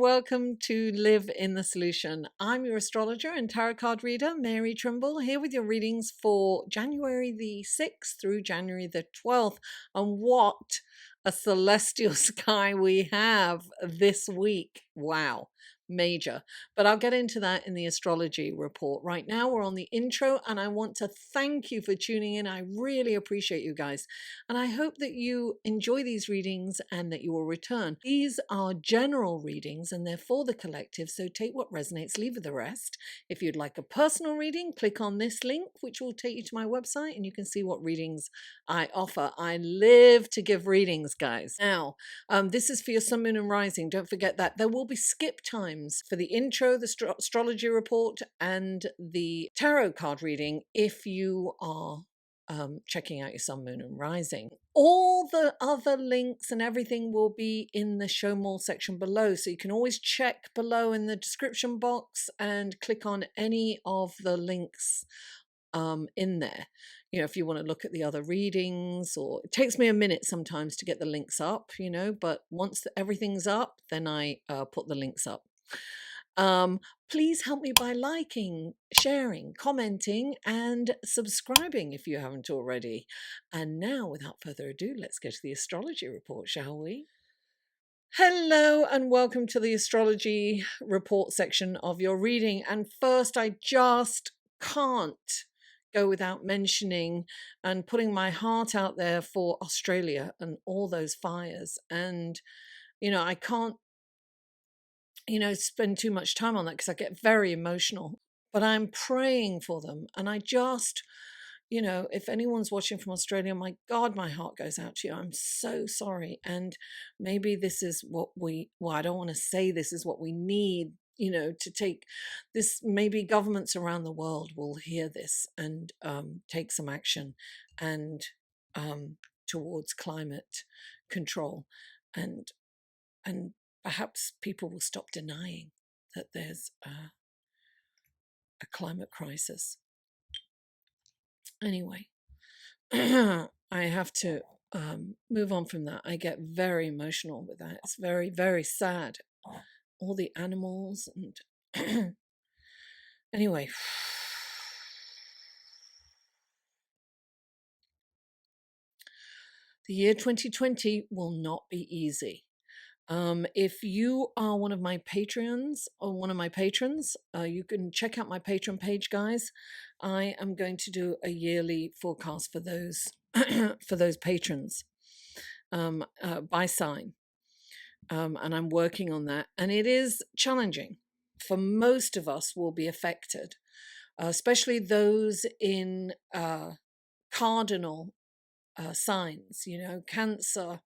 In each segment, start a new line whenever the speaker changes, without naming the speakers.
welcome to Live in the Solution. I'm your astrologer and tarot card reader, Mary Trimble, here with your readings for January the 6th through January the 12th. And what a celestial sky we have this week. Wow, major. But I'll get into that in the astrology report. Right now, we're on the intro, and I want to thank you for tuning in. I really appreciate you guys. And I hope that you enjoy these readings and that you will return. These are general readings and they're for the collective, so take what resonates, leave the rest. If you'd like a personal reading, click on this link, which will take you to my website, and you can see what readings I offer. I live to give readings, guys. Now, this is for your sun, moon, and rising. Don't forget that. There will be skip times for the intro, the astrology report, and the tarot card reading if you are checking out your sun, moon, and rising. All the other links and everything will be in the show more section below, so you can always check below in the description box and click on any of the links in there. You know, if you want to look at the other readings, or it takes me a minute sometimes to get the links up, you know, but once everything's up, then I put the links up. Please help me by liking, sharing, commenting, and subscribing if you haven't already. And now, without further ado, let's get to the astrology report, shall we? Hello and welcome to the astrology report section of your reading. And first, I just can't go without mentioning and putting my heart out there for Australia and all those fires. And, you know, I can't spend too much time on that because I get very emotional, but I'm praying for them. And I just, if anyone's watching from Australia, my God, my heart goes out to you. I'm so sorry. And maybe this is what I don't want to say this is what we need, to take this. Maybe governments around the world will hear this and take some action and towards climate control and perhaps people will stop denying that there's a climate crisis. Anyway, I have to move on from that. I get very emotional with that. It's very, very sad. All the animals and anyway. The year 2020 will not be easy. If you are one of my patrons or one of my patrons, you can check out my Patreon page, guys. I am going to do a yearly forecast for those for those patrons by sign, and I'm working on that. And it is challenging. For most of us, will be affected, especially those in cardinal signs. Cancer.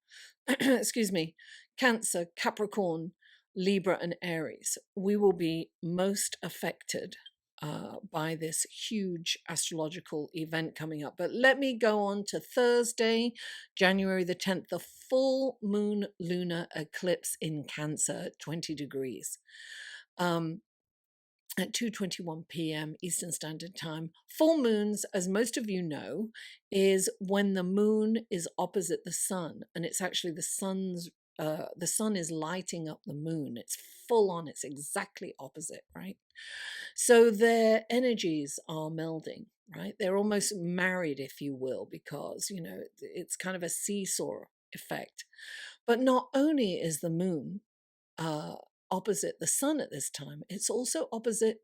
excuse me. Cancer, Capricorn, Libra, and Aries. We will be most affected by this huge astrological event coming up. But let me go on to Thursday, January the 10th, the full moon lunar eclipse in Cancer at 20 degrees. At 2:21 p.m. Eastern Standard Time. Full moons, as most of you know, is when the moon is opposite the sun, and it's actually the sun is lighting up the moon. It's full on. It's exactly opposite, right? So their energies are melding, right? They're almost married, if you will, because it's kind of a seesaw effect. But not only is the moon opposite the sun at this time, it's also opposite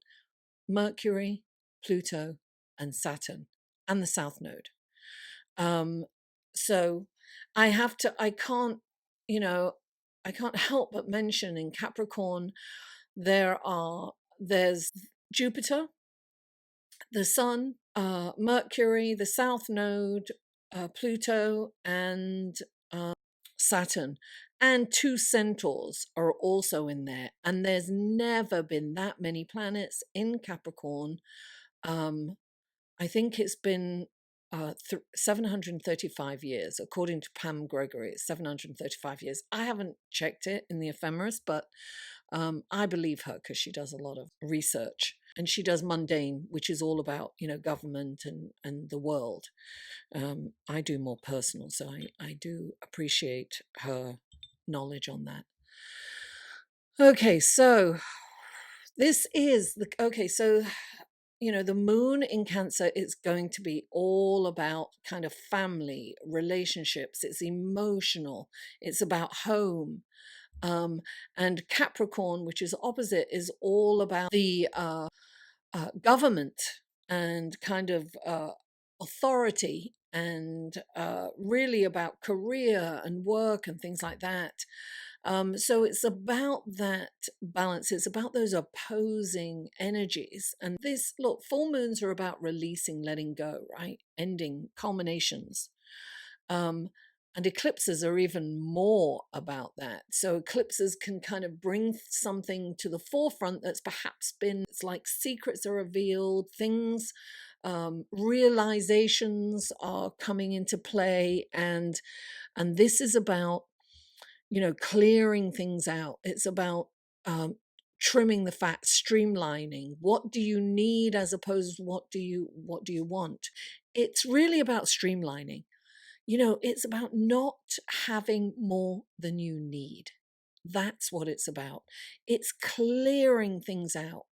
Mercury, Pluto, and Saturn, and the South Node. So I can't help but mention in Capricorn, there's Jupiter, the Sun, Mercury, the South Node, Pluto, and Saturn. And 2 centaurs are also in there. And there's never been that many planets in Capricorn. I think it's been 735 years, according to Pam Gregory. It's 735 years. I haven't checked it in the ephemeris, but I believe her because she does a lot of research. And she does mundane, which is all about, government and the world. I do more personal, so I do appreciate her knowledge on that. Okay, so this is the okay, so the moon in Cancer is going to be all about kind of family, relationships, it's emotional, it's about home. Um, and Capricorn, which is opposite, is all about the government and kind of authority and really about career and work and things like that. So it's about that balance. It's about those opposing energies. And this, look, full moons are about releasing, letting go, right? Ending, culminations. Um, and eclipses are even more about that. So eclipses can kind of bring something to the forefront that's perhaps been, it's like secrets are revealed, things, realizations are coming into play. And this is about, clearing things out. It's about trimming the fat, streamlining. What do you need as opposed to what do you want? It's really about streamlining. It's about not having more than you need. That's what it's about. It's clearing things out.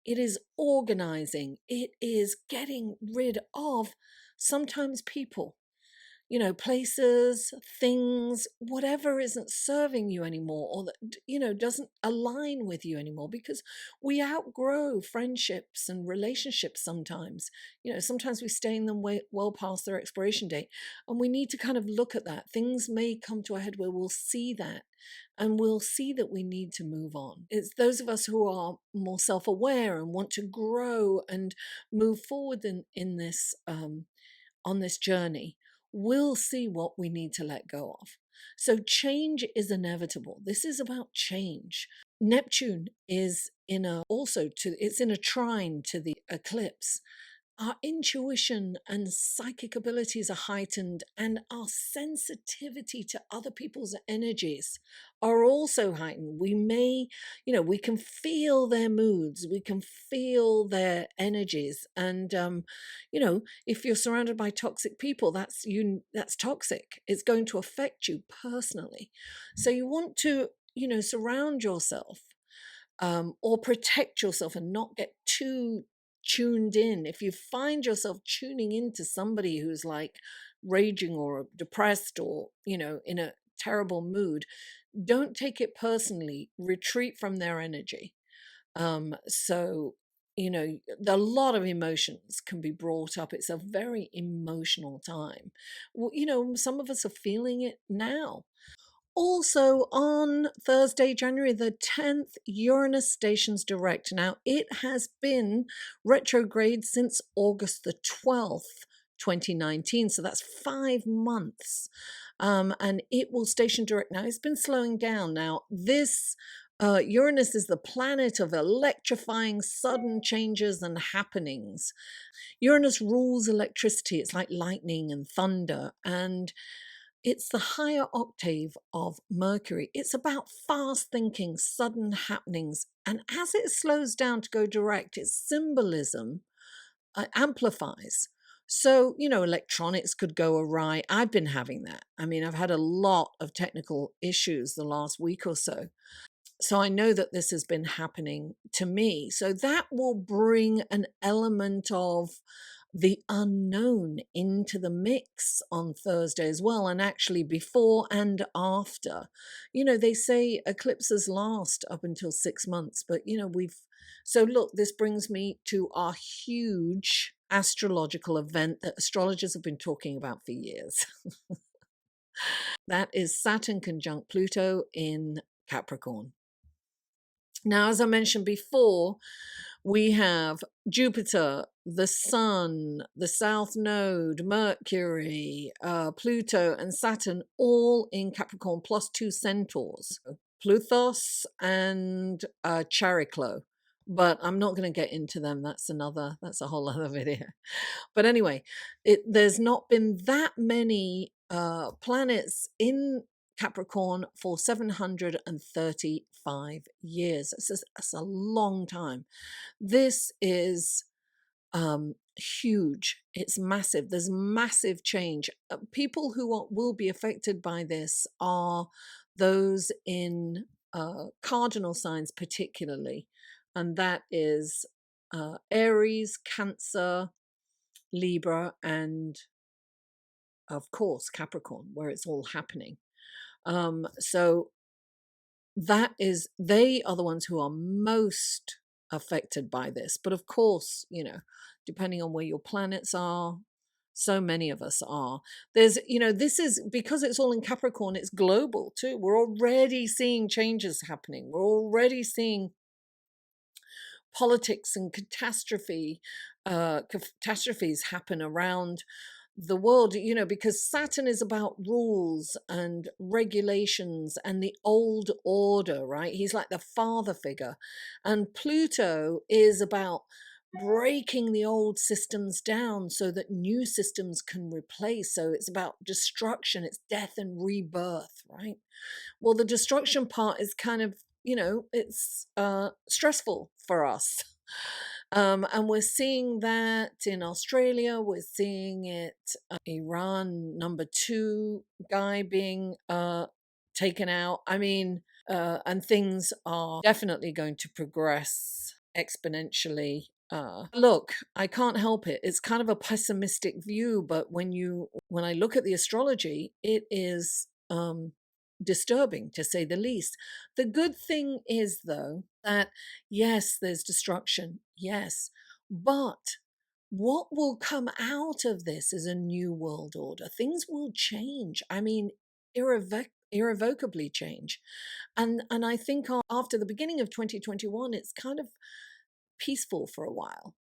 It is organizing. It is getting rid of sometimes people, places, things, whatever isn't serving you anymore or that, doesn't align with you anymore, because we outgrow friendships and relationships sometimes. Sometimes we stay in them well past their expiration date. And we need to kind of look at that. Things may come to a head where we'll see that and we'll see that we need to move on. It's those of us who are more self-aware and want to grow and move forward in this on this journey, we'll see what we need to let go of. So change is inevitable. This is about change. Neptune is it's in a trine to the eclipse. Our intuition and psychic abilities are heightened, and our sensitivity to other people's energies are also heightened. We can feel their moods, we can feel their energies. And, if you're surrounded by toxic people, that's toxic. It's going to affect you personally. So you want to, surround yourself or protect yourself and not get too tuned in. If you find yourself tuning into somebody who's like raging or depressed or, in a terrible mood, don't take it personally. Retreat from their energy. So, a lot of emotions can be brought up. It's a very emotional time. Well, some of us are feeling it now. Also, on Thursday, January the 10th, Uranus stations direct. Now, it has been retrograde since August the 12th, 2019. So that's 5 months. And it will station direct. Now, it's been slowing down. Now, this Uranus is the planet of electrifying sudden changes and happenings. Uranus rules electricity. It's like lightning and thunder. And it's the higher octave of Mercury. It's about fast thinking, sudden happenings. And as it slows down to go direct, its symbolism amplifies. So, electronics could go awry. I've been having that. I mean, I've had a lot of technical issues the last week or so. So I know that this has been happening to me. So that will bring an element of the unknown into the mix on Thursday as well, and actually before and after. They say eclipses last up until 6 months, but so look, this brings me to our huge astrological event that astrologers have been talking about for years. That is Saturn conjunct Pluto in Capricorn. Now, as I mentioned before, we have Jupiter, the Sun, the South Node, Mercury, Pluto, and Saturn all in Capricorn, plus two centaurs, Plutos and Chariklo. But I'm not going to get into them. That's a whole other video. But anyway, there's not been that many planets in Capricorn for 735 years. That's a long time. This is huge. It's massive. There's massive change. People who will be affected by this are those in cardinal signs particularly, and that is Aries, Cancer, Libra, and of course Capricorn, where it's all happening. So they are the ones who are most affected by this. But of course, depending on where your planets are, so many of us are. This is because it's all in Capricorn, it's global too. We're already seeing changes happening. We're already seeing politics and catastrophes happen around the world, because Saturn is about rules and regulations and the old order, right? He's like the father figure. And Pluto is about breaking the old systems down so that new systems can replace. So it's about destruction, it's death and rebirth, right? Well, the destruction part is kind of, it's stressful for us. And we're seeing that in Australia. We're seeing it, Iran, number 2 guy being taken out. I mean, and things are definitely going to progress exponentially. Look, I can't help it. It's kind of a pessimistic view, but when I look at the astrology, it is disturbing, to say the least. The good thing is, though, that yes, there's destruction, yes, but what will come out of this is a new world order. Things will change. I mean, irrevocably change. And I think after the beginning of 2021, it's kind of peaceful for a while.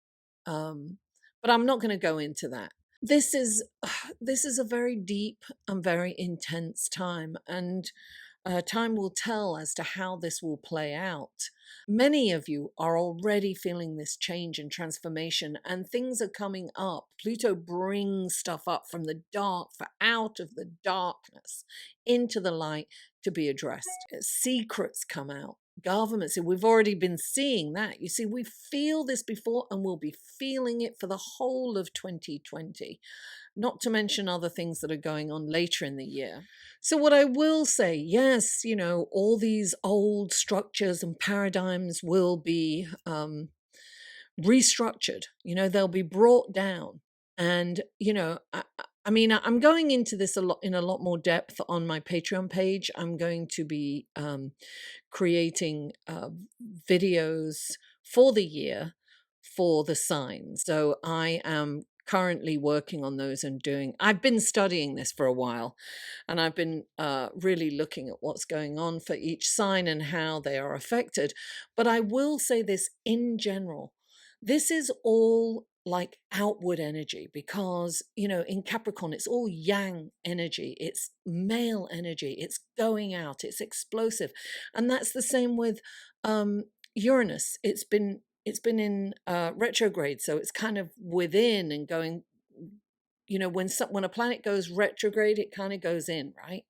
But I'm not going to go into that. This is a very deep and very intense time, and time will tell as to how this will play out. Many of you are already feeling this change and transformation, and things are coming up. Pluto brings stuff up from the dark, out of the darkness into the light to be addressed. Secrets come out. Governments, we've already been seeing that. You see, we feel this before, and we'll be feeling it for the whole of 2020, not to mention other things that are going on later in the year. So what I will say, yes, all these old structures and paradigms will be restructured. They'll be brought down. And, I mean, I'm going into this in a lot more depth on my Patreon page. I'm going to be creating videos for the year for the signs. So I am currently working on those and I've been studying this for a while, and I've been really looking at what's going on for each sign and how they are affected. But I will say this in general, this is all like outward energy, because in Capricorn it's all yang energy, it's male energy, it's going out, it's explosive. And that's the same with Uranus. It's been in retrograde, so it's kind of within and going, when a planet goes retrograde, it kind of goes in, right?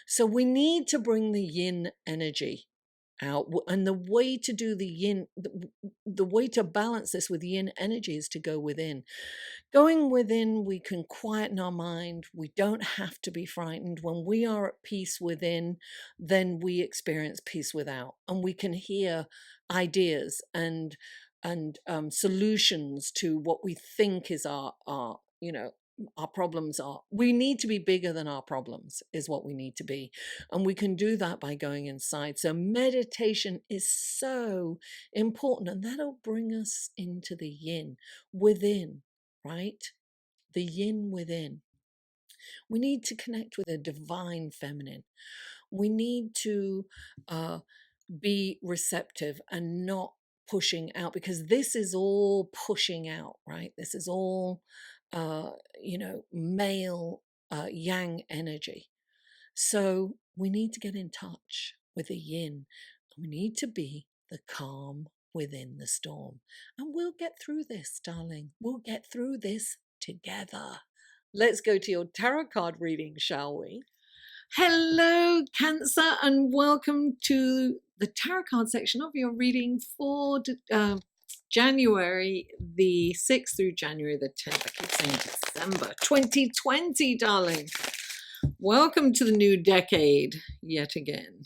So we need to bring the yin energy out, and the way to do the yin, the way to balance this with yin energy is to go within. Going within, we can quieten our mind. We don't have to be frightened. When we are at peace within, then we experience peace without, and we can hear ideas and solutions to what we think is our problems are. We need to be bigger than our problems, is what we need to be. And we can do that by going inside. So meditation is so important, and that'll bring us into the yin within, right? The yin within. We need to connect with a divine feminine. We need to be receptive and not pushing out, because this is all pushing out, right? This is all male yang energy. So we need to get in touch with the yin, and we need to be the calm within the storm. And we'll get through this, darling. We'll get through this together. Let's go to your tarot card reading, shall we? Hello, Cancer, and welcome to the tarot card section of your reading for January the 6th through January the 10th. I keep saying December 2020, darling. Welcome to the new decade yet again.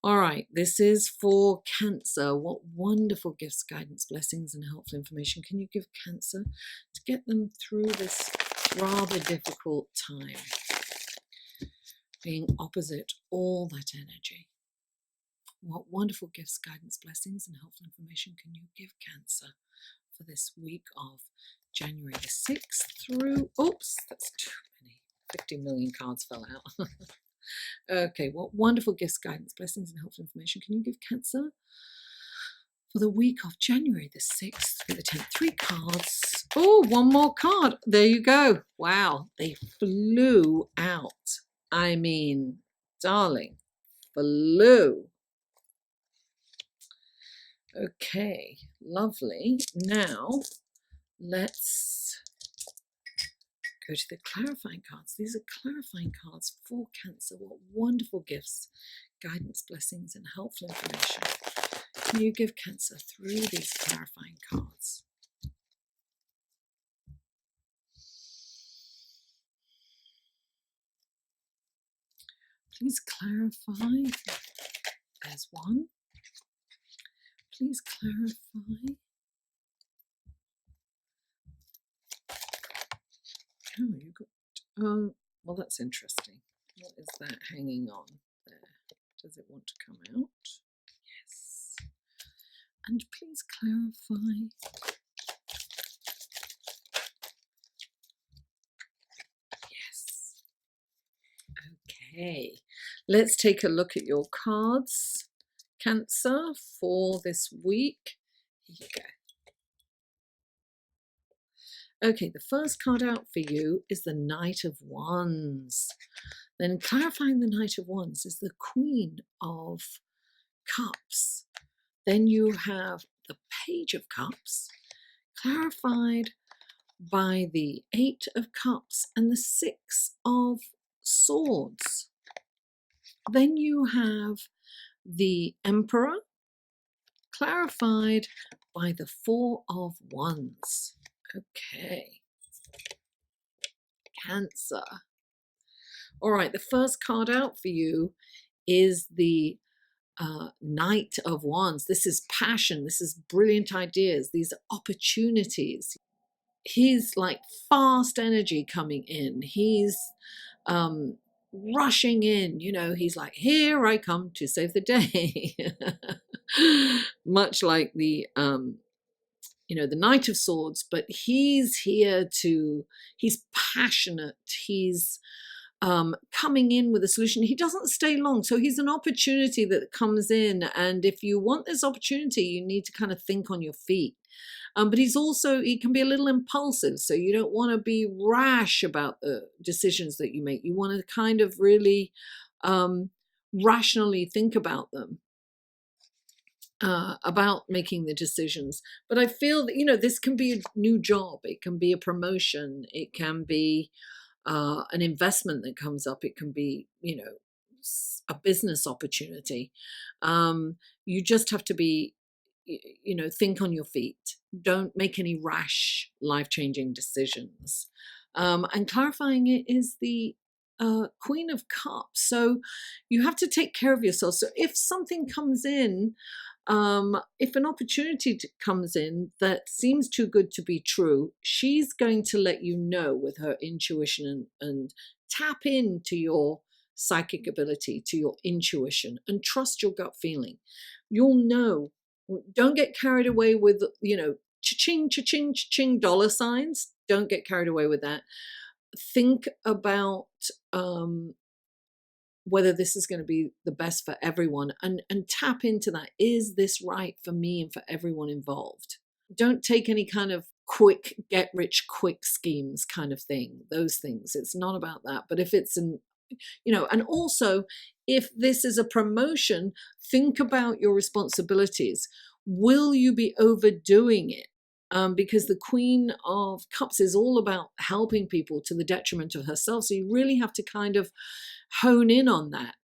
All right, this is for Cancer. What wonderful gifts, guidance, blessings, and helpful information can you give Cancer to get them through this rather difficult time? Being opposite all that energy. What wonderful gifts, guidance, blessings, and helpful information can you give Cancer for this week of January the 6th through, oops, that's too many, 50 million cards fell out. Okay, what wonderful gifts, guidance, blessings, and helpful information can you give Cancer for the week of January the 6th through the 10th? 3 cards. Oh, one more card. There you go. Wow, they flew out. I mean, darling, flew. Okay, lovely. Now, let's go to the clarifying cards. These are clarifying cards for Cancer. What wonderful gifts, guidance, blessings, and helpful information can you give Cancer through these clarifying cards? Please clarify. There's one. Please clarify. Oh, you got. Well, that's interesting. What is that hanging on there? Does it want to come out? Yes. And please clarify. Yes. Okay. Let's take a look at your cards, Cancer, for this week. Here you go. Okay, the first card out for you is the Knight of Wands. Then clarifying the Knight of Wands is the Queen of Cups. Then you have the Page of Cups, clarified by the 8 of Cups and the 6 of Swords. Then you have the Emperor, clarified by the 4 of Wands. Okay, Cancer. All right, the first card out for you is the Knight of Wands. This is passion. This is brilliant ideas. These are opportunities. He's like fast energy coming in. He's rushing in. You know, he's like, here I come to save the day. Much like the the Knight of Swords, but he's here to, he's passionate, he's coming in with a solution. He doesn't stay long, so he's an opportunity that comes in, and if you want this opportunity, you need to kind of think on your feet. But he can be a little impulsive, so you don't want to be rash about the decisions that you make. You want to kind of really rationally think about them. About making the decisions. But I feel that, this can be a new job. It can be a promotion. It can be an investment that comes up. It can be, a business opportunity. You just have to be, think on your feet. Don't make any rash, life-changing decisions. And clarifying it is the Queen of Cups. So you have to take care of yourself. So if something comes in, if an opportunity comes in that seems too good to be true, she's going to let you know with her intuition and tap into your psychic ability, to your intuition, and trust your gut feeling. You'll know. Don't get carried away with, cha-ching, cha-ching, cha-ching dollar signs. Don't get carried away with that. Think about whether this is going to be the best for everyone, and tap into that. Is this right for me and for everyone involved? Don't take any kind of quick get rich quick schemes kind of thing, those things. It's not about that. But if it's and also if this is a promotion, think about your responsibilities. Will you be overdoing it? Because the Queen of Cups is all about helping people to the detriment of herself. So you really have to kind of hone in on that.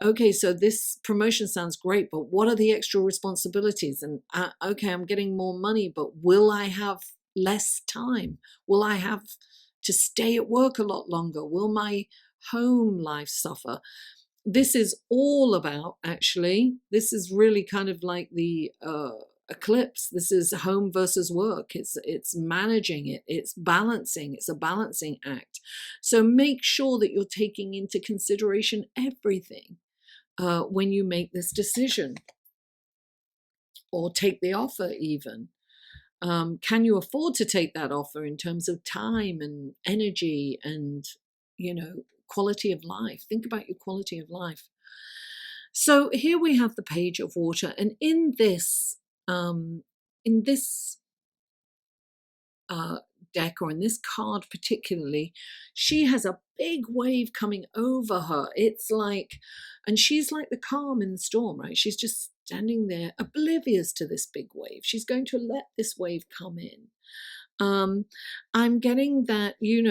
Okay, so this promotion sounds great, but what are the extra responsibilities? And okay, I'm getting more money, but will I have less time? Will I have to stay at work a lot longer? Will my home life suffer? this is all about, actually, this is really kind of like the eclipse. This is home versus work. It's managing it. It's balancing. It's a balancing act. So make sure that you're taking into consideration everything when you make this decision or take the offer even. Can you afford to take that offer in terms of time and energy and, quality of life? Think about your quality of life. So here we have the Page of Water, and in this deck, or in this card particularly, she has a big wave coming over her. It's like, and she's like the calm in the storm, right? She's just standing there oblivious to this big wave. She's going to let this wave come in. I'm getting that, you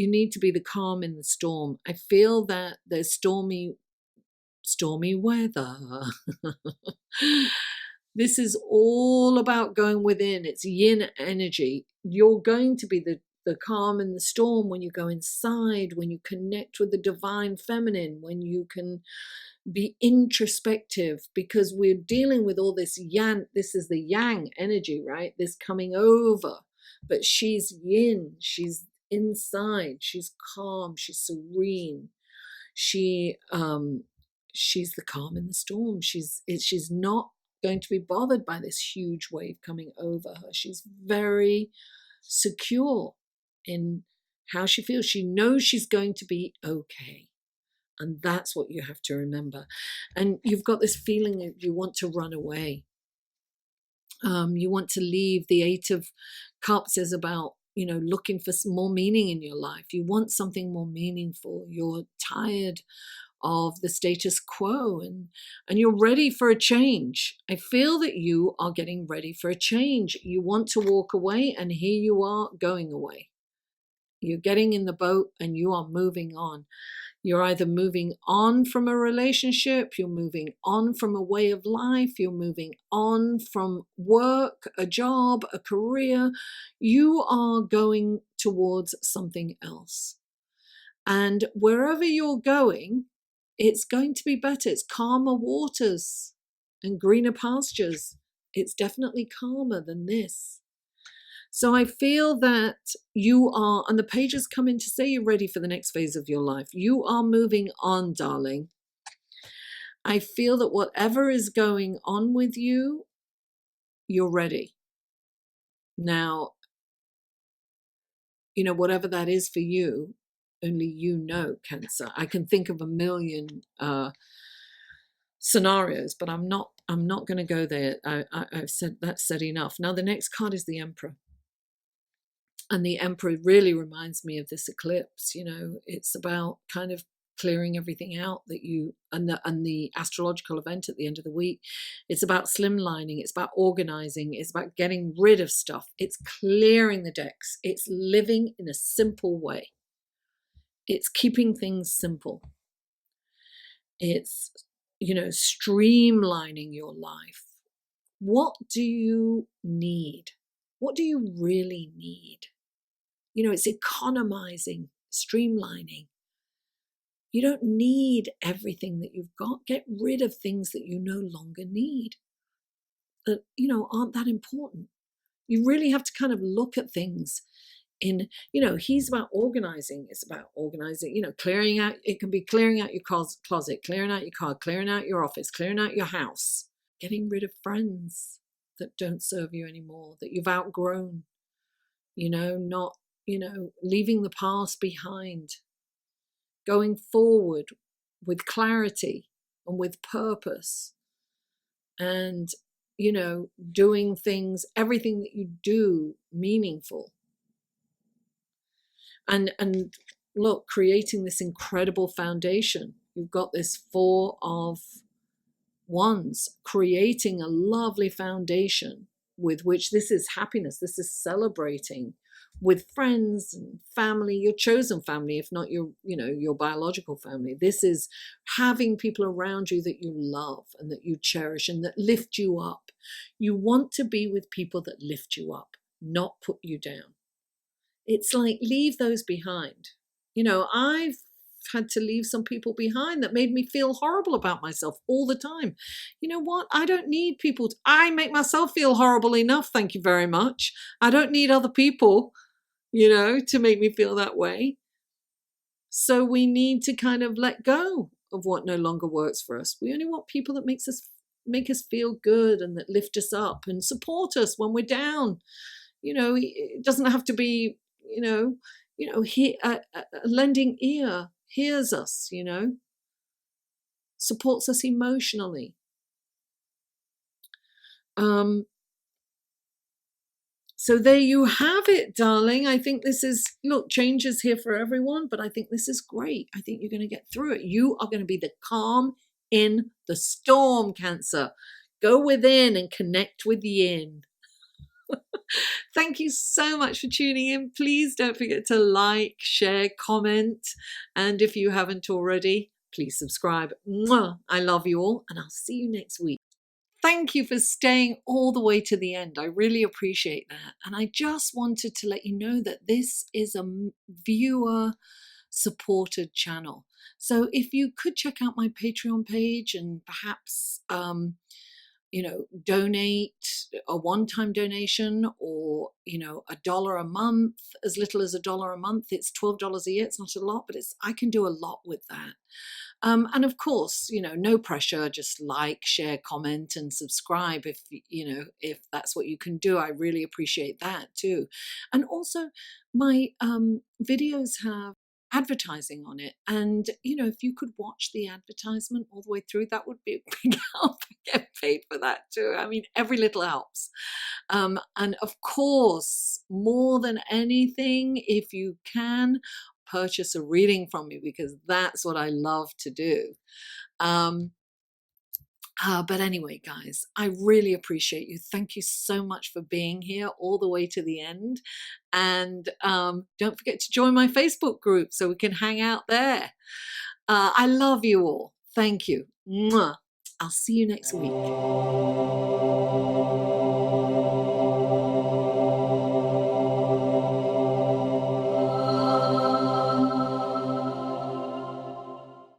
need to be the calm in the storm. I feel that there's stormy weather. This is all about going within. It's yin energy. You're going to be the calm in the storm when you go inside, when you connect with the divine feminine, when you can be introspective, because we're dealing with all this yang. This is the yang energy, right? This coming over. But she's yin. She's inside. She's calm. She's serene. She's the calm in the storm. She's not going to be bothered by this huge wave coming over her. She's very secure in how she feels. She knows she's going to be okay. And that's what you have to remember. And you've got this feeling that you want to run away. You want to leave. The Eight of Cups is about, looking for some more meaning in your life. You want something more meaningful. You're tired of the status quo, and you're ready for a change. I feel that you are getting ready for a change. You want to walk away, and here you are going away. You're getting in the boat and you are moving on. You're either moving on from a relationship, you're moving on from a way of life, you're moving on from work, a job, a career. You are going towards something else. And wherever you're going, it's going to be better. It's calmer waters and greener pastures. It's definitely calmer than this. So I feel that you are, and the pages come in to say you're ready for the next phase of your life. You are moving on, darling. I feel that whatever is going on with you, you're ready. Now, whatever that is for you, only you know, Cancer. I can think of a million scenarios, but I'm not going to go there. I've said enough. Now the next card is the Emperor. And the Emperor really reminds me of this eclipse. It's about kind of clearing everything out that you, and the astrological event at the end of the week. It's about slimlining. It's about organizing. It's about getting rid of stuff. It's clearing the decks. It's living in a simple way. It's keeping things simple. It's, streamlining your life. What do you need? What do you really need? It's economizing, streamlining. You don't need everything that you've got. Get rid of things that you no longer need, that, aren't that important. You really have to kind of look at things in, he's about organizing. It's about organizing, clearing out. It can be clearing out your closet, clearing out your car, clearing out your office, clearing out your house, getting rid of friends that don't serve you anymore, that you've outgrown, not, leaving the past behind, going forward with clarity and with purpose, and, doing things, everything that you do meaningful. And look, creating this incredible foundation. You've got this Four of Wands, creating a lovely foundation with which this is happiness. This is celebrating with friends and family, your chosen family, if not your biological family. This is having people around you that you love and that you cherish and that lift you up. You want to be with people that lift you up, not put you down. It's like, leave those behind. I've had to leave some people behind that made me feel horrible about myself all the time. You know what? I don't need people. I make myself feel horrible enough. Thank you very much. I don't need other people, to make me feel that way. So we need to kind of let go of what no longer works for us. We only want people that make us feel good and that lift us up and support us when we're down. It doesn't have to be, a lending ear hears us, supports us emotionally. So there you have it, darling. I think this is, change is here for everyone, but I think this is great. I think you're going to get through it. You are going to be the calm in the storm, Cancer. Go within and connect with Yin. Thank you so much for tuning in. Please don't forget to like, share, comment. And if you haven't already, please subscribe. Mwah! I love you all, and I'll see you next week. Thank you for staying all the way to the end. I really appreciate that. And I just wanted to let you know that this is a viewer supported channel. So if you could check out my Patreon page and perhaps, donate a one-time donation or, $1 a month, as little as $1 a month. It's $12 a year. It's not a lot, but I can do a lot with that. And of course, no pressure, just like, share, comment, and subscribe if that's what you can do. I really appreciate that too. And also my videos have advertising on it. And, if you could watch the advertisement all the way through, that would be a big help. I get paid for that too. I mean, every little helps. And of course, more than anything, if you can, purchase a reading from me, because that's what I love to do. But anyway, guys, I really appreciate you. Thank you so much for being here all the way to the end. And don't forget to join my Facebook group so we can hang out there. I love you all. Thank you. Mwah. I'll see you next week.